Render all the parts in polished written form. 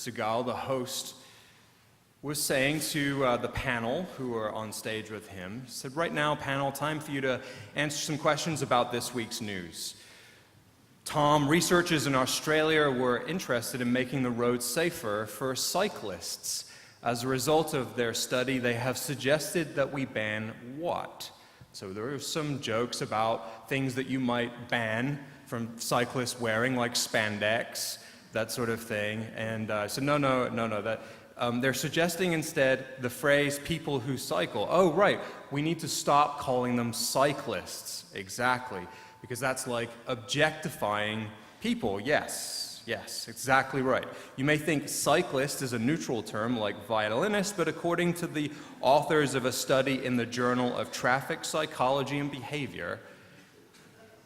Segal, the host, was saying to the panel who were on stage with him, he said, "Right now, panel, time for you to answer some questions about this week's news. Tom, researchers in Australia were interested in making the roads safer for cyclists. As a result of their study, they have suggested that we ban what?" So there were some jokes about things that you might ban from cyclists wearing, like spandex, that sort of thing. And I said, no, they're suggesting instead the phrase people who cycle. Oh, right, we need to stop calling them cyclists. Exactly, because that's like objectifying people. Yes, exactly right. You may think cyclist is a neutral term like violinist, but according to the authors of a study in the Journal of Traffic Psychology and Behavior,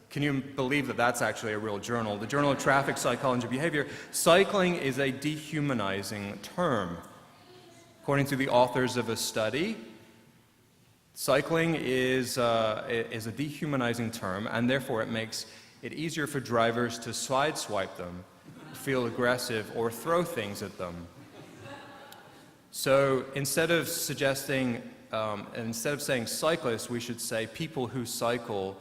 can you believe that that's actually a real journal? The Journal of Traffic Psychology and Behavior, cycling is a dehumanizing term. According to the authors of a study, cycling is a dehumanizing term, and therefore it makes it easier for drivers to sideswipe them, feel aggressive, or throw things at them. So instead of saying cyclists, we should say people who cycle,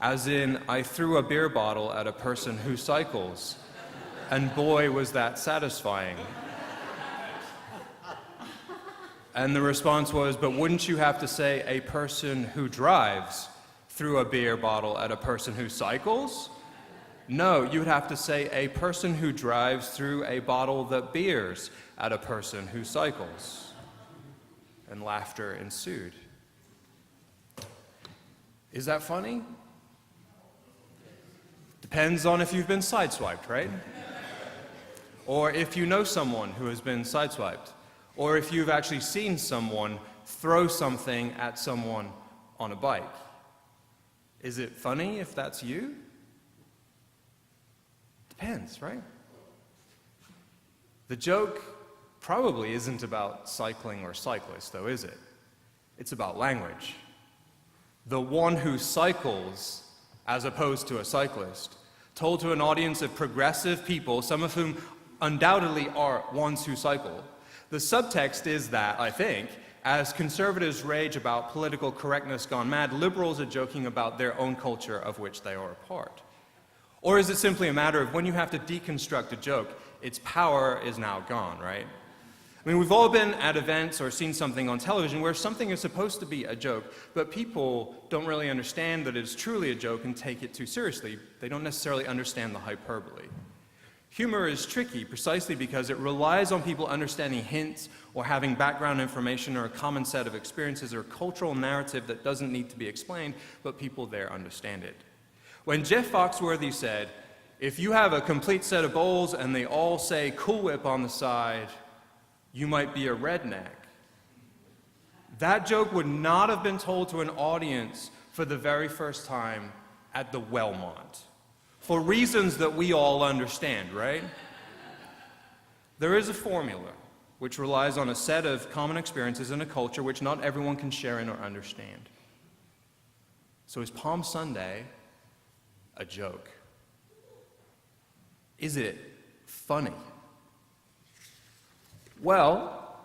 as in, I threw a beer bottle at a person who cycles, and boy, was that satisfying. And the response was, but wouldn't you have to say a person who drives threw a beer bottle at a person who cycles? No, you would have to say a person who drives threw a bottle that beers at a person who cycles. And laughter ensued. Is that funny? Depends on if you've been sideswiped, right? Or if you know someone who has been sideswiped. Or if you've actually seen someone throw something at someone on a bike. Is it funny if that's you? Depends, right? The joke probably isn't about cycling or cyclists, though, is it? It's about language. The one who cycles, as opposed to a cyclist, told to an audience of progressive people, some of whom undoubtedly are ones who cycle. The subtext is that, I think, as conservatives rage about political correctness gone mad, liberals are joking about their own culture of which they are a part. Or is it simply a matter of when you have to deconstruct a joke, its power is now gone, right? I mean, we've all been at events or seen something on television where something is supposed to be a joke, but people don't really understand that it's truly a joke and take it too seriously. They don't necessarily understand the hyperbole. Humor is tricky precisely because it relies on people understanding hints or having background information or a common set of experiences or a cultural narrative that doesn't need to be explained, but people there understand it. When Jeff Foxworthy said, if you have a complete set of bowls and they all say Cool Whip on the side, you might be a redneck. That joke would not have been told to an audience for the very first time at the Wellmont, for reasons that we all understand, right? There is a formula which relies on a set of common experiences in a culture which not everyone can share in or understand. So is Palm Sunday a joke? Is it funny? Well,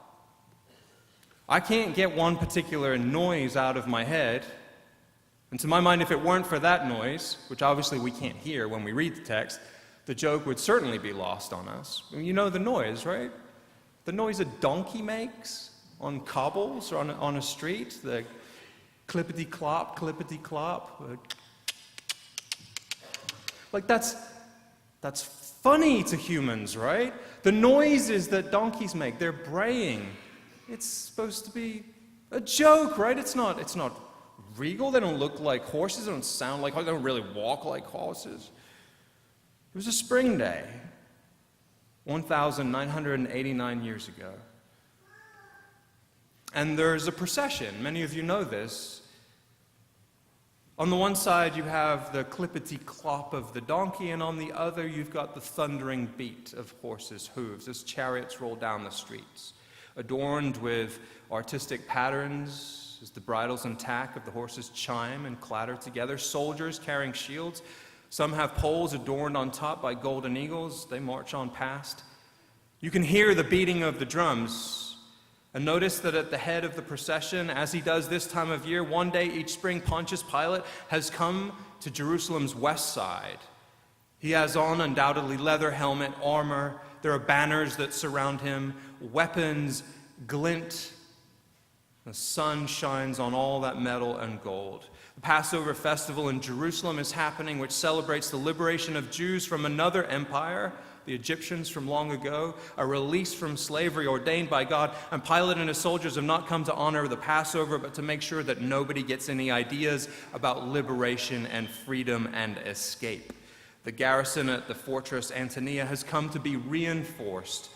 I can't get one particular noise out of my head. And to my mind, if it weren't for that noise, which obviously we can't hear when we read the text, the joke would certainly be lost on us. I mean, you know the noise, right? The noise a donkey makes on cobbles or on a street, the clippity-clop, clippity-clop. Like that's funny to humans, right? The noises that donkeys make, they're braying. It's supposed to be a joke, right? It's not regal. They don't look like horses. They don't sound like horses. They don't really walk like horses. It was a spring day, 1,989 years ago. And there's a procession. Many of you know this. On the one side, you have the clippity-clop of the donkey, and on the other, you've got the thundering beat of horses' hooves as chariots roll down the streets, adorned with artistic patterns as the bridles and tack of the horses chime and clatter together. Soldiers carrying shields. Some have poles adorned on top by golden eagles. They march on past. You can hear the beating of the drums. And notice that at the head of the procession, as he does this time of year, one day each spring, Pontius Pilate has come to Jerusalem's west side. He has on undoubtedly leather helmet, armor. There are banners that surround him. Weapons glint. The sun shines on all that metal and gold. The Passover festival in Jerusalem is happening, which celebrates the liberation of Jews from another empire, the Egyptians from long ago, a release from slavery ordained by God. And Pilate and his soldiers have not come to honor the Passover, but to make sure that nobody gets any ideas about liberation and freedom and escape. The garrison at the fortress Antonia has come to be reinforced.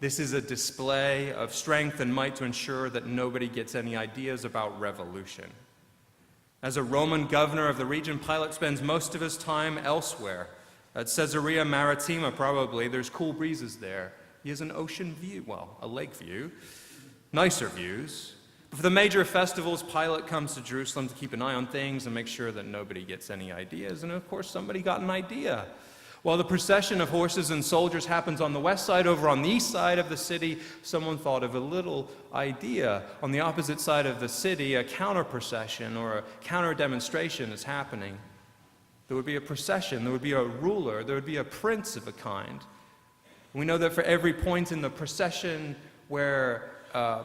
This is a display of strength and might to ensure that nobody gets any ideas about revolution. As a Roman governor of the region, Pilate spends most of his time elsewhere. At Caesarea Maritima, probably, there's cool breezes there. He has an ocean view, well, a lake view, nicer views. But for the major festivals, Pilate comes to Jerusalem to keep an eye on things and make sure that nobody gets any ideas. And of course, somebody got an idea. While the procession of horses and soldiers happens on the west side, over on the east side of the city, someone thought of a little idea. On the opposite side of the city, a counter-procession or a counter-demonstration is happening. There would be a procession, there would be a ruler, there would be a prince of a kind. We know that for every point in the procession where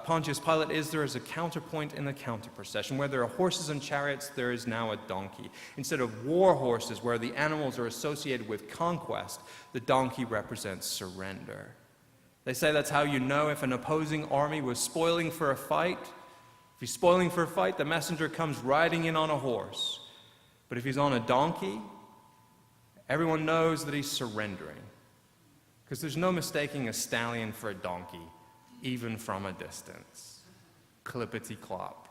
Pontius Pilate is, there is a counterpoint in the counter-procession. Where there are horses and chariots, there is now a donkey. Instead of war horses, where the animals are associated with conquest, the donkey represents surrender. They say that's how you know if an opposing army was spoiling for a fight. If he's spoiling for a fight, the messenger comes riding in on a horse. But if he's on a donkey, everyone knows that he's surrendering. Because there's no mistaking a stallion for a donkey, even from a distance. Clippity-clop,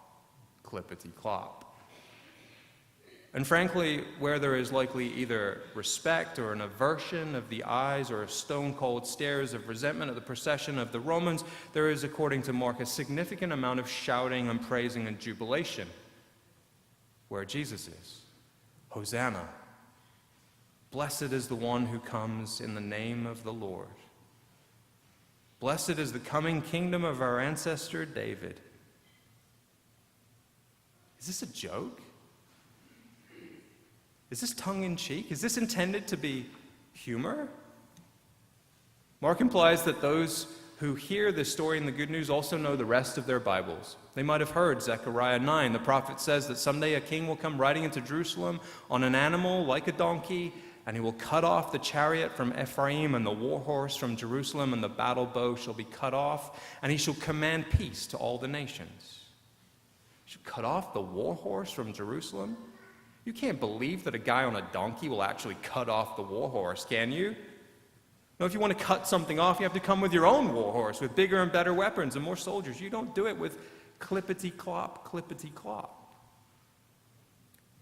clippity-clop. And frankly, where there is likely either respect or an aversion of the eyes or stone-cold stares of resentment at the procession of the Romans, there is, according to Mark, a significant amount of shouting and praising and jubilation where Jesus is. Hosanna! Blessed is the one who comes in the name of the Lord. Blessed is the coming kingdom of our ancestor David. Is this a joke? Is this tongue-in-cheek? Is this intended to be humor? Mark implies that those who hear this story in the Good News also know the rest of their Bibles. They might have heard Zechariah 9. The prophet says that someday a king will come riding into Jerusalem on an animal like a donkey, and he will cut off the chariot from Ephraim and the war horse from Jerusalem, and the battle bow shall be cut off, and he shall command peace to all the nations. He shall cut off the war horse from Jerusalem? You can't believe that a guy on a donkey will actually cut off the war horse, can you? No, if you want to cut something off, you have to come with your own war horse, with bigger and better weapons and more soldiers. You don't do it with clippity-clop, clippity-clop.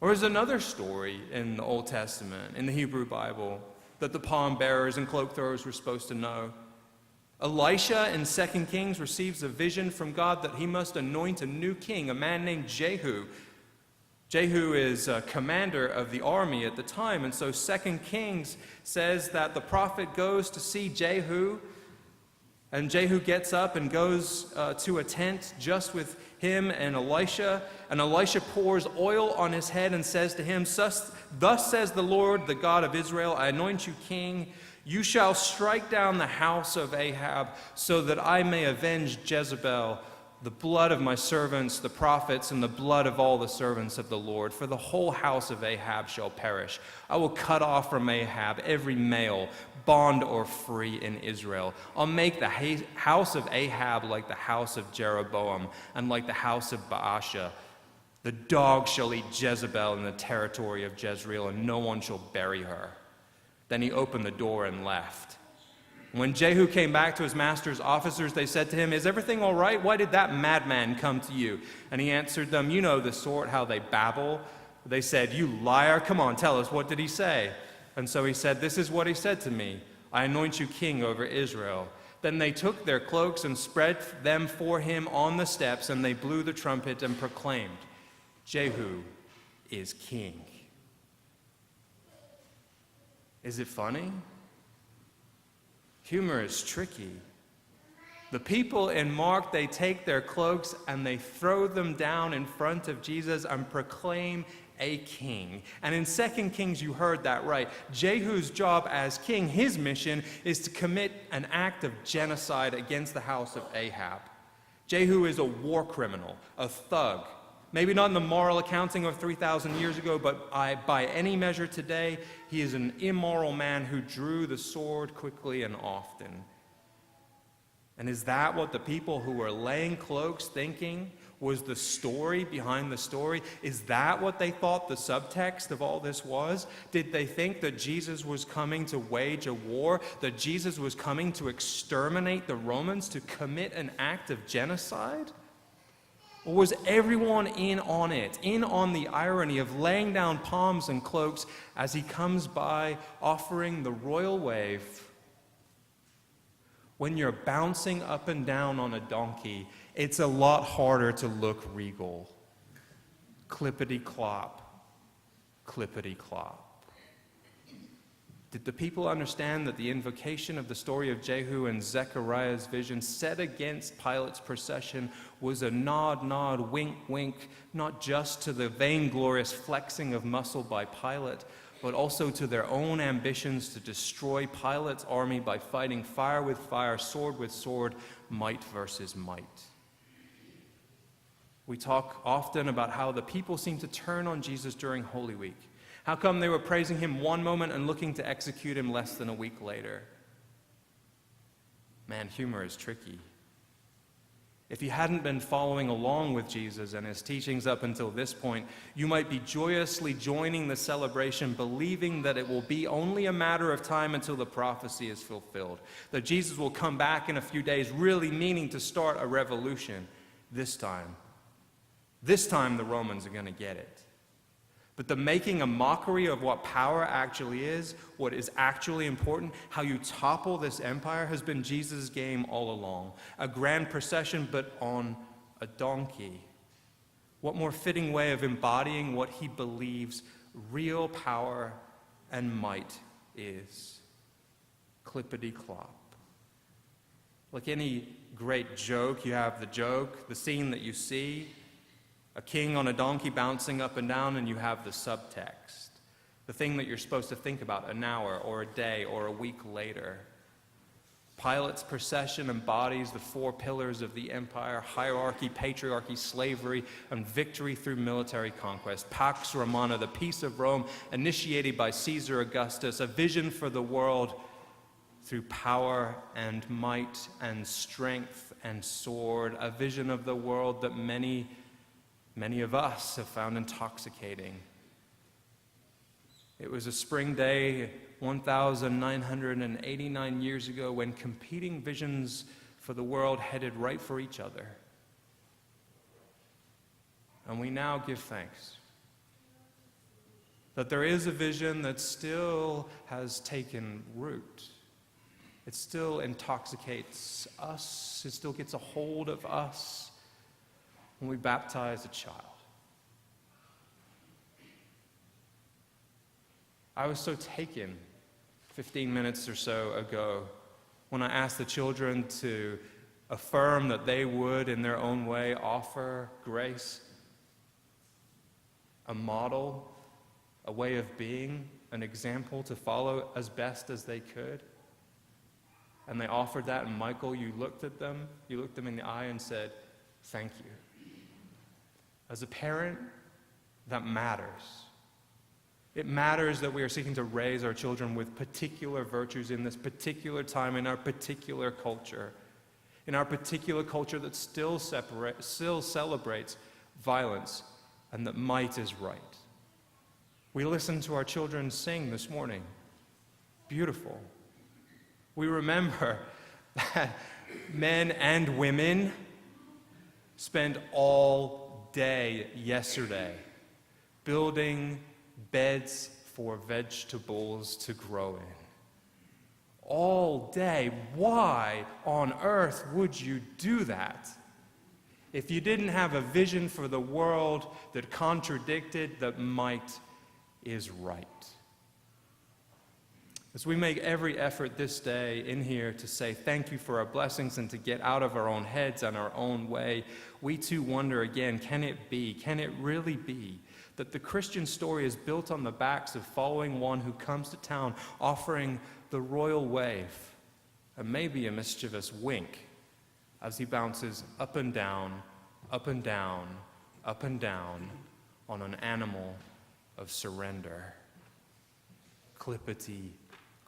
Or there's another story in the Old Testament, in the Hebrew Bible, that the palm bearers and cloak throwers were supposed to know. Elisha in 2 Kings receives a vision from God that he must anoint a new king, a man named Jehu. Jehu is a commander of the army at the time, and so 2 Kings says that the prophet goes to see Jehu, and Jehu gets up and goes to a tent just with him and Elisha pours oil on his head and says to him, Thus says the Lord, the God of Israel, I anoint you king. You shall strike down the house of Ahab, so that I may avenge Jezebel, the blood of my servants, the prophets, and the blood of all the servants of the Lord. For the whole house of Ahab shall perish. I will cut off from Ahab every male, bond or free, in Israel. I'll make the house of Ahab like the house of Jeroboam, and like the house of Baasha. The dog shall eat Jezebel in the territory of Jezreel, and no one shall bury her. Then he opened the door and left. When Jehu came back to his master's officers, they said to him, Is everything all right? Why did that madman come to you? And he answered them, You know the sort, how they babble. They said, You liar, come on, tell us, what did he say? And so he said, This is what he said to me, I anoint you king over Israel. Then they took their cloaks and spread them for him on the steps, and they blew the trumpet and proclaimed, Jehu is king. Is it funny? Humor is tricky. The people in Mark, they take their cloaks and they throw them down in front of Jesus and proclaim a king. And in 2 Kings, you heard that right. Jehu's job as king, his mission, is to commit an act of genocide against the house of Ahab. Jehu is a war criminal, a thug. Maybe not in the moral accounting of 3,000 years ago, but by any measure today, he is an immoral man who drew the sword quickly and often. And is that what the people who were laying cloaks thinking was the story behind the story? Is that what they thought the subtext of all this was? Did they think that Jesus was coming to wage a war, that Jesus was coming to exterminate the Romans, to commit an act of genocide? Or was everyone in on it, in on the irony of laying down palms and cloaks as he comes by offering the royal wave? When you're bouncing up and down on a donkey, it's a lot harder to look regal. Clippity-clop, clippity-clop. Did the people understand that the invocation of the story of Jehu and Zechariah's vision set against Pilate's procession was a nod, wink, not just to the vainglorious flexing of muscle by Pilate, but also to their own ambitions to destroy Pilate's army by fighting fire with fire, sword with sword, might versus might? We talk often about how the people seem to turn on Jesus during Holy Week. How come they were praising him one moment and looking to execute him less than a week later? Man, humor is tricky. If you hadn't been following along with Jesus and his teachings up until this point, you might be joyously joining the celebration, believing that it will be only a matter of time until the prophecy is fulfilled, that Jesus will come back in a few days, really meaning to start a revolution. This time the Romans are going to get it. But the making a mockery of what power actually is, what is actually important, how you topple this empire, has been Jesus' game all along. A grand procession, but on a donkey. What more fitting way of embodying what he believes real power and might is? Clippity-clop. Like any great joke, you have the joke, the scene that you see, a king on a donkey bouncing up and down, and you have the subtext, the thing that you're supposed to think about an hour or a day or a week later. Pilate's procession embodies the four pillars of the empire: hierarchy, patriarchy, slavery, and victory through military conquest. Pax Romana, the peace of Rome, initiated by Caesar Augustus, a vision for the world through power and might and strength and sword, a vision of the world that many of us have found intoxicating. It was a spring day 1,989 years ago when competing visions for the world headed right for each other. And we now give thanks that there is a vision that still has taken root. It still intoxicates us. It still gets a hold of us when we baptize a child. I was so taken 15 minutes or so ago when I asked the children to affirm that they would, in their own way, offer grace, a model, a way of being, an example to follow as best as they could. And they offered that, and Michael, you looked them in the eye and said, "Thank you." As a parent, that matters. It matters that we are seeking to raise our children with particular virtues in this particular time, in our particular culture that still celebrates violence, and that might is right. We listened to our children sing this morning. Beautiful. We remember that men and women spent all day yesterday building beds for vegetables to grow in. All day. Why on earth would you do that if you didn't have a vision for the world that contradicted that might is right? As we make every effort this day in here to say thank you for our blessings and to get out of our own heads and our own way, we too wonder again, can it really be that the Christian story is built on the backs of following one who comes to town offering the royal wave and maybe a mischievous wink as he bounces up and down, up and down, up and down on an animal of surrender? Clippity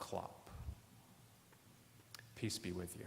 clop. Peace be with you.